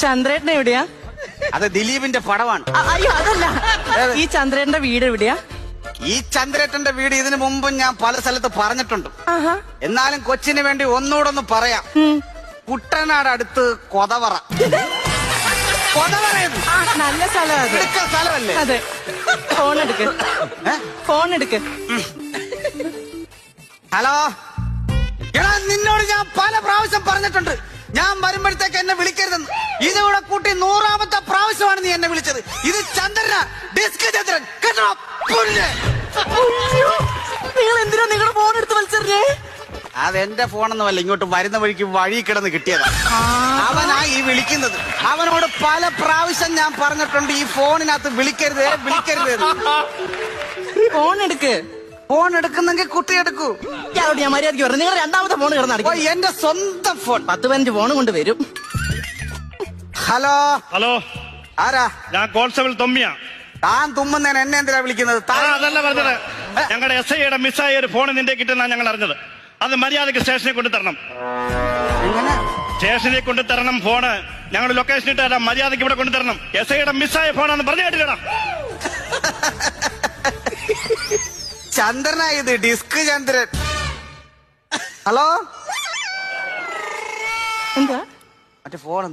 ചന്ദ്രേട്ടൻ എവിടെയാ? അത് ദിലീപിന്റെ പടമാണ്. അയ്യോ അതല്ല, ഈ ചന്ദ്രേട്ടന്റെ വീട് എവിടെയാ? ഈ ചന്ദ്രേട്ടന്റെ വീട് ഇതിനു മുമ്പും ഞാൻ പല സ്ഥലത്ത് പറഞ്ഞിട്ടുണ്ട്. എന്നാലും കൊച്ചിന് വേണ്ടി ഒന്നുകൂടെ ഒന്ന് പറയാം. കുട്ടനാട് അടുത്ത് കൊതവറ. നല്ല സ്ഥലമാണ്. സ്ഥലമല്ലേ? അതെ. ഫോൺ എടുക്ക്. ഹലോ എടാ, നിന്നോട് ഞാൻ പല പ്രാവശ്യം പറഞ്ഞിട്ടുണ്ട് ഞാൻ വരുമ്പോഴത്തേക്ക് എന്നെ വിളിക്കരുതെന്ന്. ഇതുകൂടെ കൂട്ടി 100ാമത്തെ പ്രാവശ്യമാണ് നീ എന്നെ വിളിച്ചത്. ഇത് ചന്ദ്രന, ഡിസ്ക് ചന്ദ്രൻ കേട്ടോ. നിങ്ങൾ എന്തിനാ നിങ്ങളുടെ ഫോൺ എടുത്ത് വലിച്ചെറിഞ്ഞേ? അതെന്റെ ഫോണൊന്നുമല്ല, ഇങ്ങോട്ട് വരുന്ന വഴിക്ക് വഴി കിടന്ന് കിട്ടിയതാ. അവനാ ഈ വിളിക്കുന്നത്. അവനോട് പല പ്രാവശ്യം ഞാൻ പറഞ്ഞിട്ടുണ്ട് ഈ ഫോണിനകത്ത് വിളിക്കരുത് വിളിക്കരുത്. ഫോൺ എടുക്ക്. ഫോൺ എടുക്കുന്നെങ്കിൽ കുട്ടി എടുക്കൂ. ഞാൻ മര്യാദയ്ക്ക് പറഞ്ഞു. നിങ്ങൾ രണ്ടാമത്തെ ഫോൺ കിടന്നു. എന്റെ സ്വന്തം ഫോൺ 10-15 ഫോൺ കൊണ്ട് വരും. ഹലോ ഹലോ, ആരാ? ഞാൻ കോൺസ്റ്റബിൾ തൊമ്മിയാ. താൻ തുമ്മുന്നതിന് എന്നെ എന്തിനാ വിളിക്കുന്നത്? അതല്ല പറഞ്ഞത്, ഞങ്ങളുടെ SIയുടെ മിസ്സായ ഒരു ഫോൺ നിന്റെ കിട്ടുന്ന ഞങ്ങൾ അറിഞ്ഞത്. അത് മര്യാദക്ക് സ്റ്റേഷനിൽ കൊണ്ടു തരണം. സ്റ്റേഷനിൽ കൊണ്ടു തരണം ഫോണ്. ഞങ്ങൾ ലൊക്കേഷൻ ഇട്ട് തരാം. മര്യാദക്ക് ഇവിടെ കൊണ്ടു തരണം. SIയുടെ മിസ്സായ ഫോണാന്ന് പറഞ്ഞു കേട്ടില്ലടാ. ചന്ദ്രനാ ഇത്, ഡിസ്ക് ചന്ദ്രൻ. ഹലോ, എന്താ മറ്റേ ഫോൺ